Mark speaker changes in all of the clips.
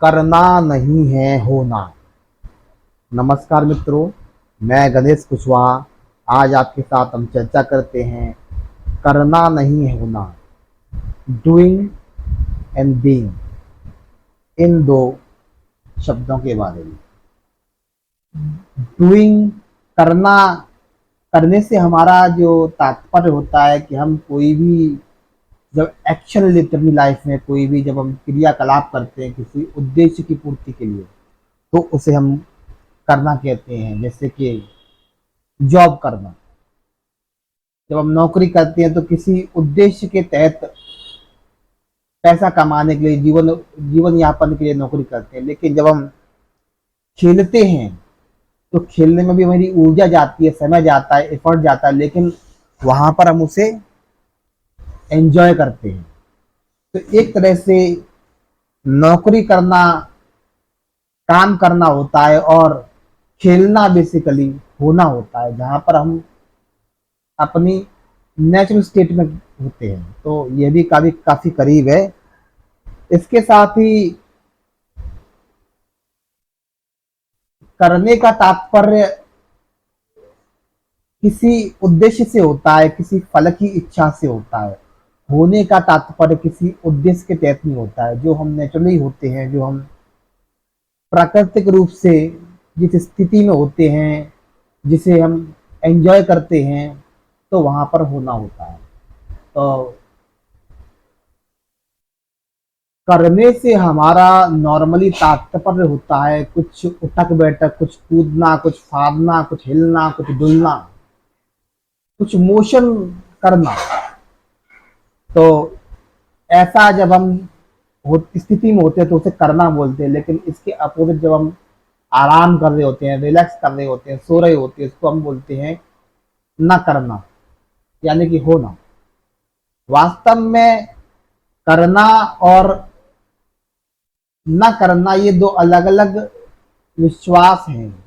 Speaker 1: करना नहीं है होना। नमस्कार मित्रों, मैं गणेश कुशवाहा। आज आपके साथ हम चर्चा करते हैं करना नहीं है होना, डूइंग एंड बीइंग, इन दो शब्दों के बारे में। डूइंग, करना, करने से हमारा जो तात्पर्य होता है कि हम कोई भी जब एक्शन लेते हैं अपनी लाइफ में, कोई भी जब हम क्रियाकलाप करते हैं किसी उद्देश्य की पूर्ति के लिए, तो उसे हम करना कहते हैं। जैसे कि जॉब करना, जब हम नौकरी करते हैं तो किसी उद्देश्य के तहत पैसा कमाने के लिए, जीवन यापन के लिए नौकरी करते हैं। लेकिन जब हम खेलते हैं तो खेलने में भी हमारी ऊर्जा जाती है, समय जाता है, एफर्ट जाता है, लेकिन वहां पर हम उसे एंजॉय करते हैं। तो एक तरह से नौकरी करना काम करना होता है और खेलना बेसिकली होना होता है, जहां पर हम अपनी नेचुरल स्टेट में होते हैं। तो यह भी काफी काफी करीब है। इसके साथ ही करने का तात्पर्य किसी उद्देश्य से होता है, किसी फल की इच्छा से होता है। होने का तात्पर्य किसी उद्देश्य के तहत नहीं होता है। जो हम नेचुरली होते हैं, जो हम प्राकृतिक रूप से जिस स्थिति में होते हैं, जिसे हम एंजॉय करते हैं, तो वहां पर होना होता है। तो करने से हमारा नॉर्मली तात्पर्य होता है कुछ उठक बैठक, कुछ कूदना, कुछ फाड़ना, कुछ हिलना, कुछ डुलना, कुछ मोशन करना। तो ऐसा जब हम स्थिति में होते हैं तो उसे करना बोलते हैं। लेकिन इसके अपोजिट जब हम आराम कर रहे होते हैं, रिलैक्स कर रहे होते हैं, सो रहे होते हैं, इसको हम बोलते हैं न करना, यानी कि होना। वास्तव में करना और न करना ये दो अलग अलग विश्वास हैं।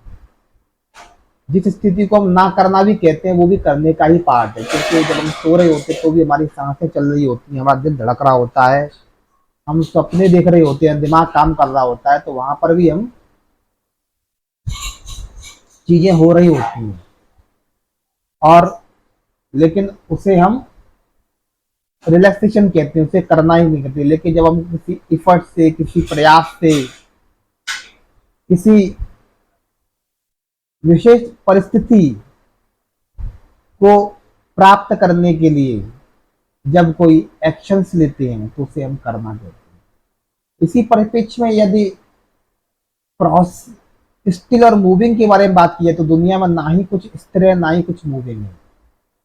Speaker 1: जिस स्थिति को हम ना करना भी कहते हैं वो भी करने का ही पार्ट है, क्योंकि जब हम सो रहे होते हैं तो भी हमारी सांसें चल रही होती हैं, हमारा दिल धड़क रहा होता है, हम सपने देख रहे होते हैं, दिमाग काम कर रहा होता है, तो वहां पर भी हम चीजें हो रही होती हैं। और लेकिन उसे हम रिलैक्सेशन कहते हैं, उसे करना ही नहीं कहते। लेकिन जब हम किसी इफर्ट से, किसी प्रयास से, किसी विशेष परिस्थिति को प्राप्त करने के लिए जब कोई एक्शंस लेते हैं तो उसे हम करना कहते हैं। इसी परिप्रेक्ष्य में यदि स्टिल और मूविंग के बारे में बात की है तो दुनिया में ना ही कुछ स्थिर है, ना ही कुछ मूविंग है।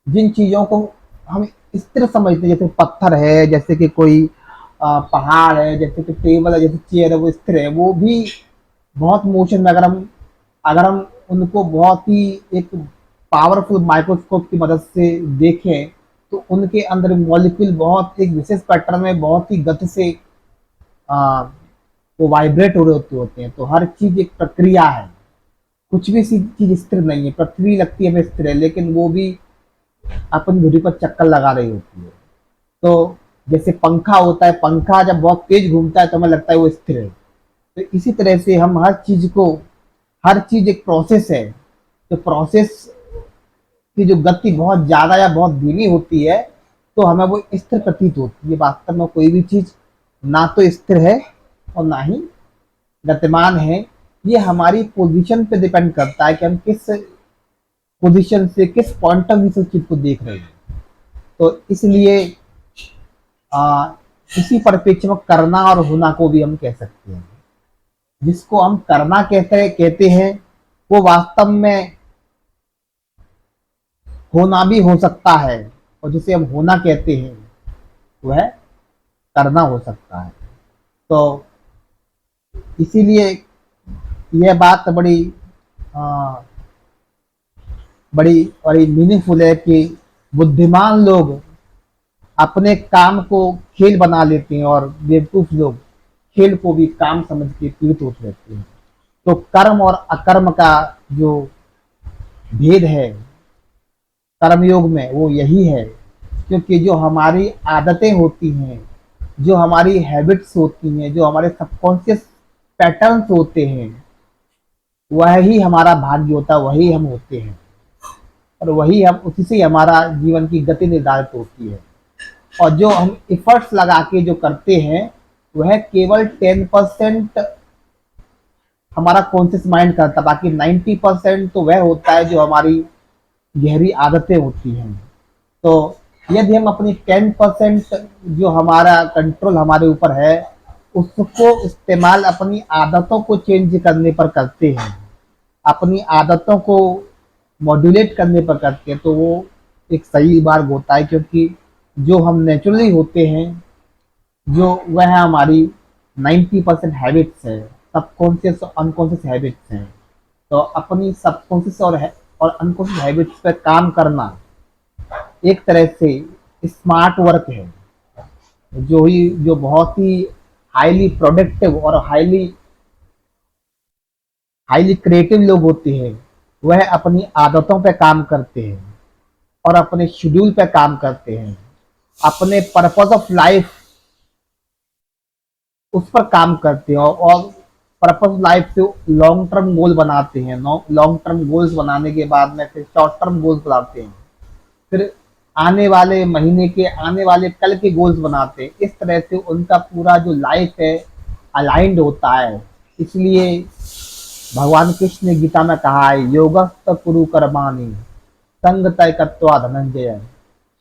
Speaker 1: जिन चीजों को हम स्थिर समझते हैं, जैसे पत्थर है, जैसे कि कोई पहाड़ है, जैसे कि टेबल है, जैसे चेयर है, वो स्थिर है, वो भी बहुत मोशन में अगर हम उनको बहुत ही एक पावरफुल माइक्रोस्कोप की मदद से देखें तो उनके अंदर मॉलिक्यूल बहुत एक विशेष पैटर्न में बहुत ही गति से वो वाइब्रेट हो रहे होते हैं। तो हर चीज एक प्रक्रिया है, कुछ भी चीज स्थिर नहीं है। पृथ्वी लगती है हमें स्थिर है, लेकिन वो भी अपनी धुरी पर चक्कर लगा रही होती है। तो जैसे पंखा होता है, पंखा जब बहुत तेज घूमता है तो हमें लगता है वो स्थिर है। तो इसी तरह से हम हर चीज एक प्रोसेस है। तो प्रोसेस की जो गति बहुत ज्यादा या बहुत धीमी होती है तो हमें वो स्थिर प्रतीत होती है। वास्तव में कोई भी चीज ना तो स्थिर है और ना ही गतिमान है। ये हमारी पोजीशन पे डिपेंड करता है कि हम किस पोजीशन से, किस पॉइंट ऑफ व्यू से चीज को देख रहे हैं। तो इसलिए इसी परिप्रेक्ष्य में करना और होना को भी हम कह सकते हैं। जिसको हम करना कहते हैं वो वास्तव में होना भी हो सकता है, और जिसे हम होना कहते हैं वह करना हो सकता है। तो इसीलिए यह बात बड़ी मीनिंगफुल है कि बुद्धिमान लोग अपने काम को खेल बना लेते हैं और बेवकूफ लोग खेल को भी काम समझ के पीड़ित होते रहते हैं। तो कर्म और अकर्म का जो भेद है कर्मयोग में वो यही है, क्योंकि जो हमारी आदतें होती हैं, जो हमारी हैबिट्स होती हैं, जो हमारे सबकॉन्शियस पैटर्न्स होते हैं, वह ही हमारा भाग्य होता है, वही हम होते हैं, और वही हम, उसी से हमारा जीवन की गति निर्धारित होती है। और जो हम एफर्ट्स लगा के जो करते हैं, वह केवल 10% हमारा कॉन्शियस माइंड करता है, बाकी 90% तो वह होता है जो हमारी गहरी आदतें होती हैं। तो यदि हम अपनी 10% जो हमारा कंट्रोल हमारे ऊपर है, उसको इस्तेमाल अपनी आदतों को चेंज करने पर करते हैं, अपनी आदतों को मॉड्यूलेट करने पर करते हैं, तो वो एक सही मार्ग होता है। क्योंकि जो हम नेचुरली होते हैं, जो वह हमारी 90% हैबिट्स है, सबकॉन्शियस और अनकॉन्शियस हैबिट्स हैं। तो अपनी सबकॉन्शियस और अनकॉन्शियस हैबिट्स पर काम करना एक तरह से स्मार्ट वर्क है, जो बहुत ही हाईली प्रोडक्टिव और हाईली हाईली क्रिएटिव लोग होते हैं, वह अपनी आदतों पे काम करते हैं और अपने शेड्यूल पे काम करते हैं, अपने पर्पस ऑफ लाइफ उस पर काम करते हैं, और पर्पस लाइफ से लॉन्ग टर्म गोल बनाते हैं। लॉन्ग टर्म गोल्स बनाने के बाद में फिर शॉर्ट टर्म गोल्स बनाते हैं, फिर आने वाले महीने के, आने वाले कल के गोल्स बनाते हैं। इस तरह से उनका पूरा जो लाइफ है अलाइंड होता है। इसलिए भगवान कृष्ण ने गीता में कहा है, योगस्थ कुरु कर्माणि संग तय कृत्वा धनंजय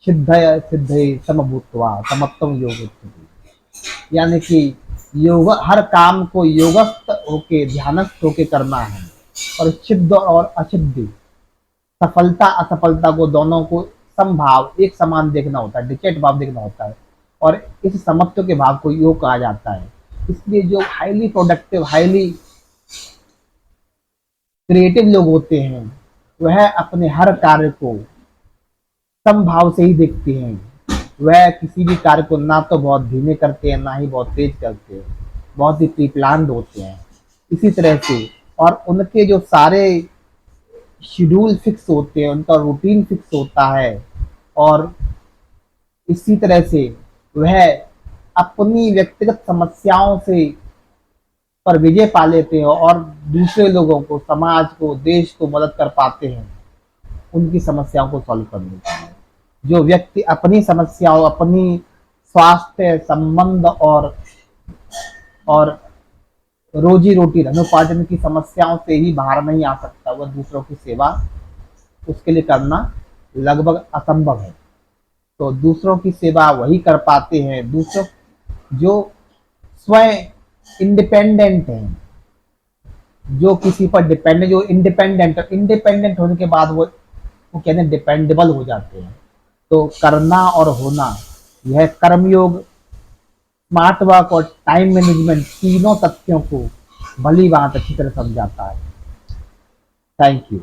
Speaker 1: सिद्धय सिद्धे समभूत्वा समत्वम योग उच्यते। यानी कि योग, हर काम को योगस्थ होके, ध्यानस्थ होके करना है, और सिद्ध और असिद्ध, सफलता असफलता को, दोनों को समभाव, एक समान देखना होता है, डिकेट भाव देखना होता है, और इस समत्व के भाव को योग कहा जाता है। इसलिए जो हाईली प्रोडक्टिव, हाईली क्रिएटिव लोग होते हैं, वह अपने हर कार्य को समभाव से ही देखते हैं। वह किसी भी कार्य को ना तो बहुत धीमे करते हैं, ना ही बहुत तेज करते हैं, बहुत ही प्री प्लान्ड होते हैं। इसी तरह से, और उनके जो सारे शेड्यूल फिक्स होते हैं, उनका रूटीन फिक्स होता है, और इसी तरह से वह अपनी व्यक्तिगत समस्याओं से पर विजय पा लेते हैं, और दूसरे लोगों को, समाज को, देश को मदद कर पाते हैं उनकी समस्याओं को सॉल्व करने के लिए। जो व्यक्ति अपनी समस्याओं, अपनी स्वास्थ्य, संबंध और रोजी रोटी, धनोपार्जन की समस्याओं से ही बाहर नहीं आ सकता, वह दूसरों की सेवा उसके लिए करना लगभग असंभव है। तो दूसरों की सेवा वही कर पाते हैं, दूसरों जो स्वयं इंडिपेंडेंट हैं, जो किसी पर डिपेंडेंट, जो इंडिपेंडेंट होने के बाद वो कहते हैं डिपेंडेबल हो जाते हैं। तो करना और होना, यह कर्मयोग, स्मार्ट वर्क और टाइम मैनेजमेंट, तीनों तथ्यों को भली बात अच्छी तरह समझाता है। Thank you.